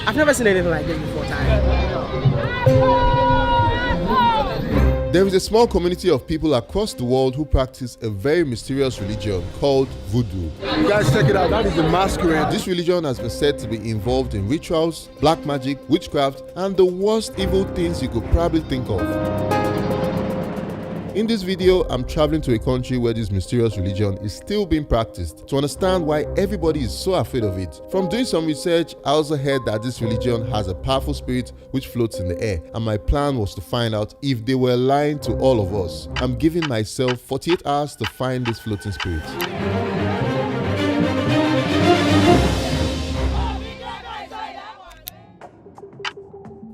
I've never seen anything like this before, There is a small community of people across the world who practice a very mysterious religion called Voodoo. You guys check it out, that is the masquerade. This religion has been said to be involved in rituals, black magic, witchcraft, and the worst evil things you could probably think of. In this video, I'm traveling to a country where this mysterious religion is still being practiced to understand why everybody is so afraid of it. From doing some research, I also heard that this religion has a powerful spirit which floats in the air, and my plan was to find out if they were lying to all of us. I'm giving myself 48 hours to find this floating spirit.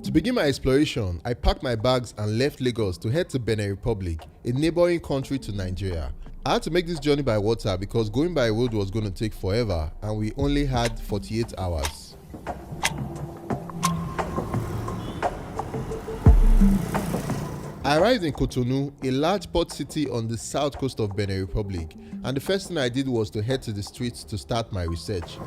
To begin my exploration, I packed my bags and left Lagos to head to Benin Republic, a neighboring country to Nigeria. I had to make this journey by water because going by road was going to take forever and we only had 48 hours. I arrived in Cotonou, a large port city on the south coast of Benin Republic, and the first thing I did was to head to the streets to start my research.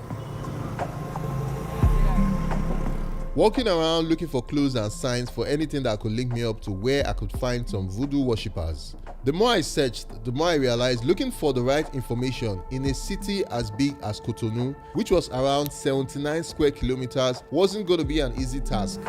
Walking around looking for clues and signs for anything that could link me up to where I could find some voodoo worshippers. The more I searched, the more I realized looking for the right information in a city as big as Cotonou, which was around 79 square kilometers, wasn't going to be an easy task.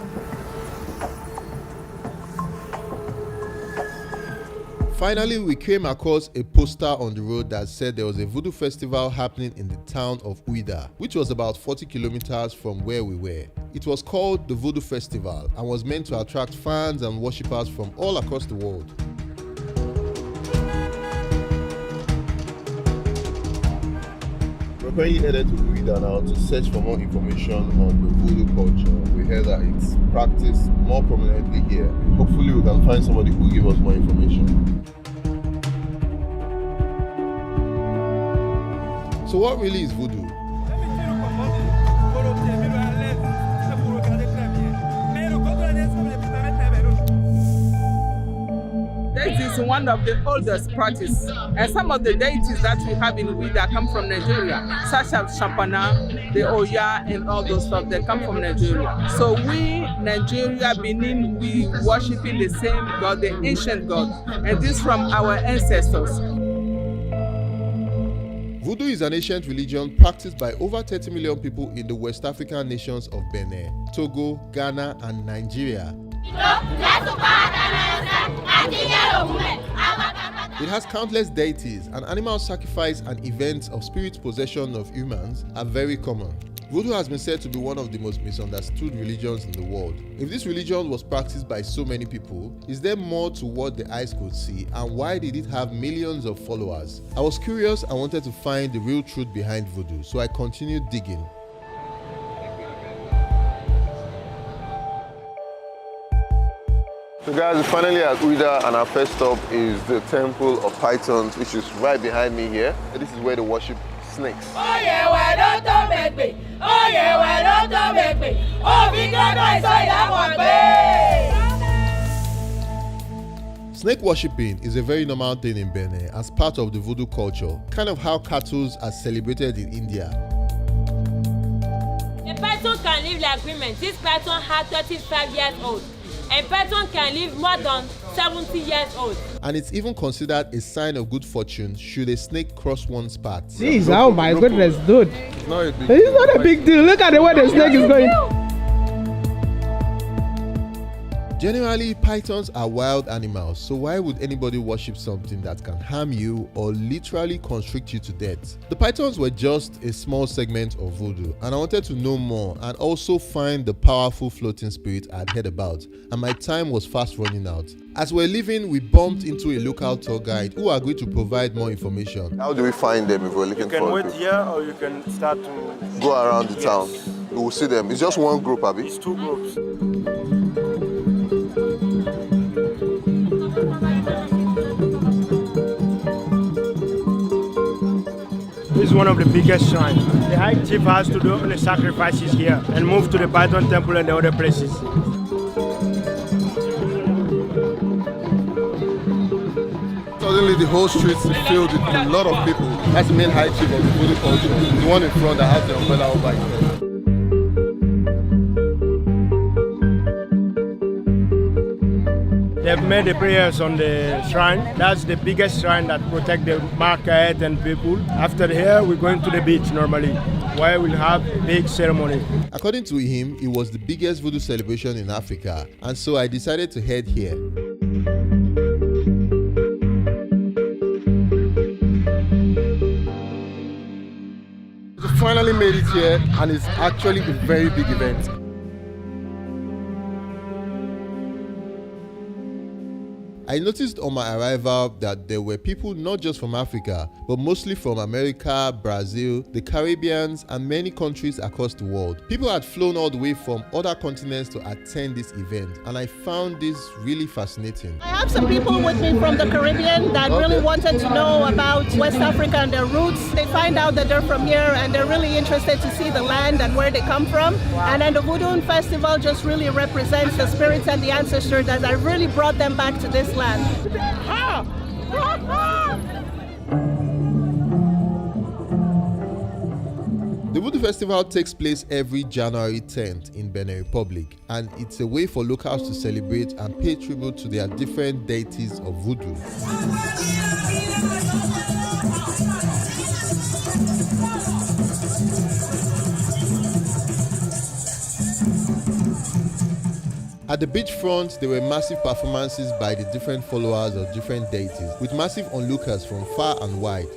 Finally, we came across a poster on the road that said there was a voodoo festival happening in the town of Ouida, which was about 40 kilometers from where we were. It was called the Voodoo Festival and was meant to attract fans and worshippers from all across the world. We're currently headed to Ouida now to search for more information on the voodoo culture. We heard that it's practiced more prominently here. Hopefully we can find somebody who will give us more information. So what really is voodoo? This is one of the oldest practices, and some of the deities that we have in Ouida come from Nigeria, such as Shapana, the Oya, and all those stuff. They come from Nigeria. So we, Nigeria, Benin, we worshiping the same God, the ancient God, and this from our ancestors. Voodoo is an ancient religion practiced by over 30 million people in the West African nations of Benin, Togo, Ghana, and Nigeria. It has countless deities, and animal sacrifice and events of spirit possession of humans are very common. Voodoo has been said to be one of the most misunderstood religions in the world. If this religion was practiced by so many people, is there more to what the eyes could see, and why did it have millions of followers? I was curious and wanted to find the real truth behind voodoo, so I continued digging. So guys, we're finally at Ouida, and our first stop is the Temple of Pythons, which is right behind me here. This is where they worship snakes. Oh yeah, why don't make me? Oh yeah, why don't make me? Oh, big God, I saw that one. Snake worshipping is a very normal thing in Benin as part of the voodoo culture, kind of how cattle are celebrated in India. A python can live like women. This python had 35 years old. A python can live more than 70 years old. And it's even considered a sign of good fortune should a snake cross one's path. Jeez, oh my goodness, dude. It's not a big It's not a big deal. Look at the way the snake is going. Generally, pythons are wild animals, so why would anybody worship something that can harm you or literally constrict you to death? The pythons were just a small segment of voodoo, and I wanted to know more and also find the powerful floating spirit I'd heard about, and my time was fast running out. As we're leaving, we bumped into a local tour guide who agreed to provide more information. How do we find them if we're looking for them? You can wait here or you can start to go around the town. We will see them. It's just one group, Abby? It's two groups. This is one of the biggest shrines. The high chief has to do the sacrifices here and move to the Python temple and the other places. Suddenly the whole streets is filled with a lot of people. That's the main high chief of the voodoo culture. The one in front that has the umbrella over his head. They've made the prayers on the shrine. That's the biggest shrine that protects the market and people. After here, we're going to the beach normally, where we'll have big ceremony. According to him, it was the biggest voodoo celebration in Africa, and so I decided to head here. We finally made it here, and it's actually a very big event. I noticed on my arrival that there were people not just from Africa, but mostly from America, Brazil, the Caribbean, and many countries across the world. People had flown all the way from other continents to attend this event, and I found this really fascinating. I have some people with me from the Caribbean that really wanted to know about West Africa and their roots. They find out that they're from here and they're really interested to see the land and where they come from. Wow. And then the Voodoo Festival just really represents the spirits and the ancestors that really brought them back to this land. The Voodoo Festival takes place every January 10th in Benin Republic, and it's a way for locals to celebrate and pay tribute to their different deities of voodoo. At the beachfront, there were massive performances by the different followers of different deities, with massive onlookers from far and wide.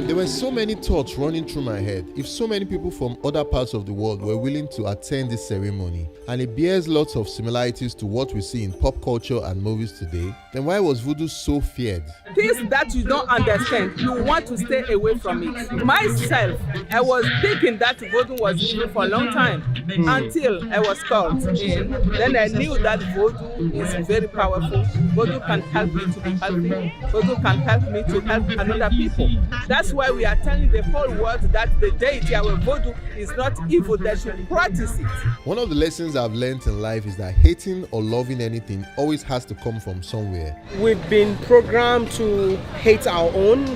There were so many thoughts running through my head. If so many people from other parts of the world were willing to attend this ceremony, and it bears lots of similarities to what we see in pop culture and movies today, then why was voodoo so feared? Things that you don't understand, you want to stay away from it. Myself, I was thinking that voodoo was evil for a long time until I was called in. Then I knew that voodoo is very powerful. Voodoo can help me to be healthy. Voodoo can help me to help another people. That's why we are telling the whole world that the deity, our voodoo, is not evil. They should practice it. One of the lessons I've learned in life is that hating or loving anything always has to come from somewhere. We've been programmed to hate our own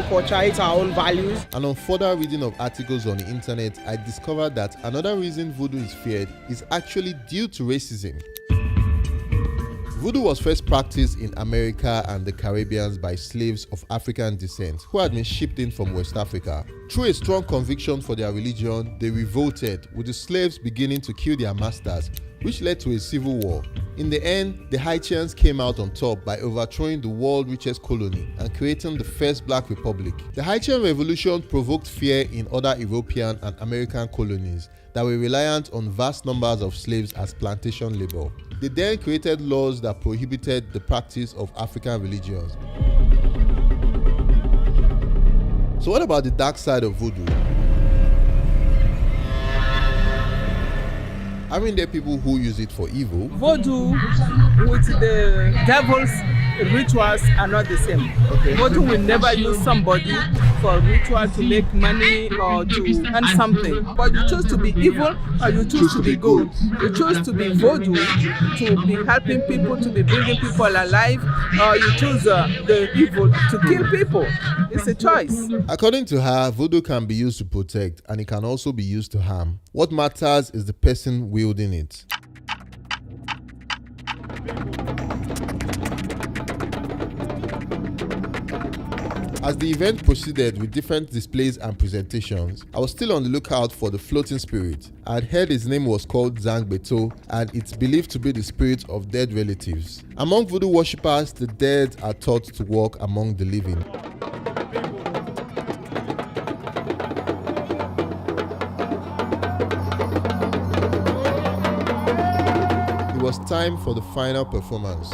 culture, hate our own values. And on further reading of articles on the internet, I discovered that another reason voodoo is feared is actually due to racism. Voodoo was first practiced in America and the Caribbean by slaves of African descent who had been shipped in from West Africa. Through a strong conviction for their religion, they revolted, with the slaves beginning to kill their masters, which led to a civil war. In the end, the Haitians came out on top by overthrowing the world's richest colony and creating the first Black Republic. The Haitian Revolution provoked fear in other European and American colonies that were reliant on vast numbers of slaves as plantation labor. They then created laws that prohibited the practice of African religions. So what about the dark side of voodoo? Aren't there people who use it for evil? Voodoo with the devil's rituals are not the same. Okay. Voodoo will never use somebody for ritual to make money or to earn something. But you choose to be evil or you choose to be good. You choose to be voodoo, to be helping people, to be bringing people alive, or you choose the evil to kill people. It's a choice. According to her, voodoo can be used to protect and it can also be used to harm. What matters is the person wielding it. As the event proceeded with different displays and presentations, I was still on the lookout for the floating spirit. I had heard his name was called Zang Beto, and it's believed to be the spirit of dead relatives. Among voodoo worshippers, the dead are thought to walk among the living. It was time for the final performance.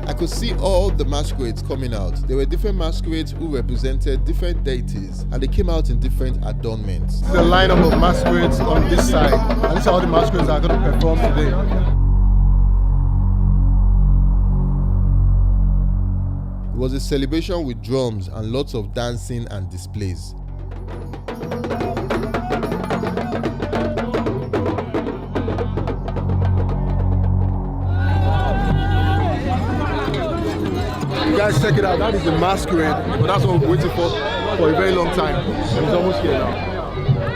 I could see all the masquerades coming out. There were different masquerades who represented different deities, and they came out in different adornments. The lineup of masquerades on this side, and these are all the masquerades that are going to perform today. It was a celebration with drums and lots of dancing and displays. Guys, check it out. That is the masquerade, but that's what we're waiting for a very long time. And it's almost here now.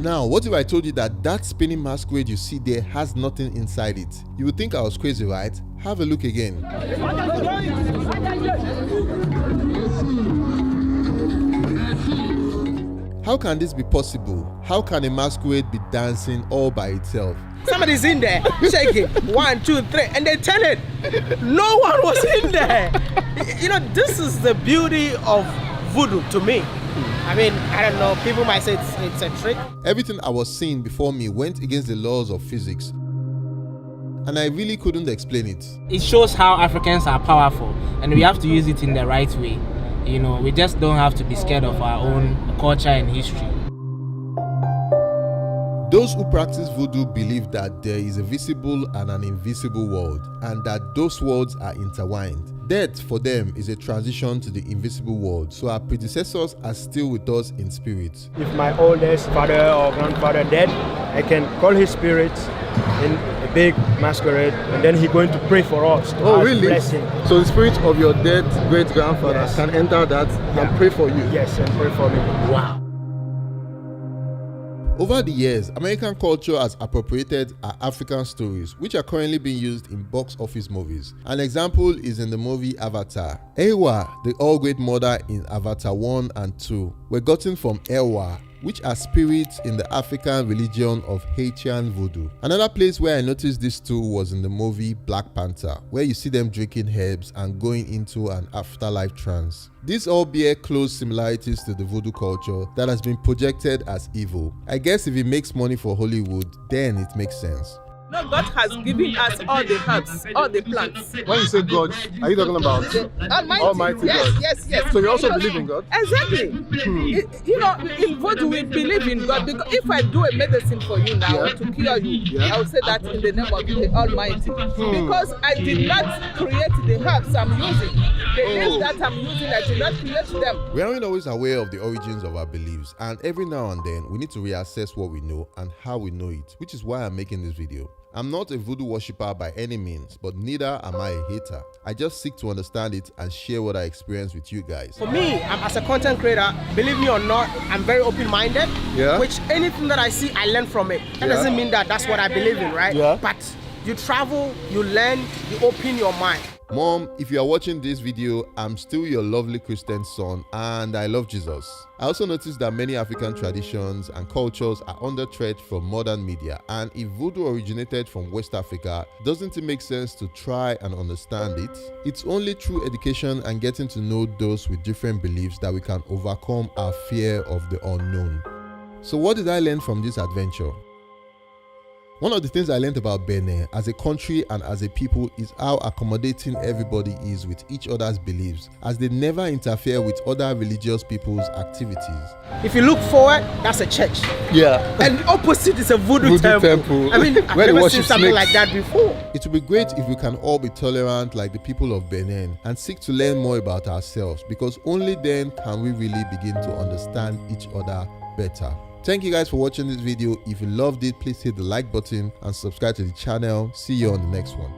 Now, what if I told you that spinning masquerade you see there has nothing inside it? You would think I was crazy, right? Have a look again. How can this be possible? How can a masquerade be dancing all by itself? Somebody's in there shaking 1, 2, 3, and they turn it. No one was in there. You know, this is the beauty of voodoo to me. I mean, I don't know, people might say it's a trick. Everything I was seeing before me went against the laws of physics, and I really couldn't explain it. It shows how Africans are powerful, and we have to use it in the right way. You know, we just don't have to be scared of our own culture and history. Those who practice voodoo believe that there is a visible and an invisible world, and that those worlds are intertwined. Death for them is a transition to the invisible world, so our predecessors are still with us in spirit. If my oldest father or grandfather dead, I can call his spirit in a big masquerade, and then he's going to pray for us to ask really? blessing. So the spirit of your dead great-grandfather Yes. can enter that and pray for you? Yes, and pray for me. Wow. Over the years, American culture has appropriated our African stories, which are currently being used in box office movies. An example is in the movie Avatar. Ewa, the all-great mother in Avatar 1 and 2, were gotten from Ewa, which are spirits in the African religion of Haitian Voodoo. Another place where I noticed this too was in the movie Black Panther, where you see them drinking herbs and going into an afterlife trance. These all bear close similarities to the voodoo culture that has been projected as evil. I guess if it makes money for Hollywood, then it makes sense. No, God has given us all the herbs, all the plants. When you say God, are you talking about The Almighty yes, God? yes, yes. So you also Because- believe in God? Exactly. You know, in voodoo we believe in God, because if I do a medicine for you now Yeah. to cure you, Yeah. I will say that in the name of the Almighty. Because I did not create the herbs I'm using. The things that I'm using, I did not create them. We aren't always aware of the origins of our beliefs, and every now and then we need to reassess what we know and how we know it, which is why I'm making this video. I'm not a voodoo worshipper by any means, but neither am I a hater. I just seek to understand it and share what I experience with you guys. For me, as a content creator, believe me or not, I'm very open-minded. Yeah. Which anything that I see, I learn from it. That Yeah. doesn't mean that that's what I believe in, right? Yeah. But you travel, you learn, you open your mind. Mom, if you are watching this video, I'm still your lovely Christian son and I love Jesus. I also noticed that many African traditions and cultures are under threat from modern media, and if voodoo originated from West Africa, doesn't it make sense to try and understand it? It's only through education and getting to know those with different beliefs that we can overcome our fear of the unknown. So what did I learn from this adventure? One of the things I learned about Benin as a country and as a people is how accommodating everybody is with each other's beliefs, as they never interfere with other religious people's activities. If you look forward, that's a church. Yeah. And the opposite is a voodoo Voodoo temple. temple. I mean, I've Where they never seen worship something snakes. like that before. It would be great if we can all be tolerant like the people of Benin and seek to learn more about ourselves, because only then can we really begin to understand each other better. Thank you guys for watching this video. If you loved it, please hit the like button and subscribe to the channel. See you on the next one.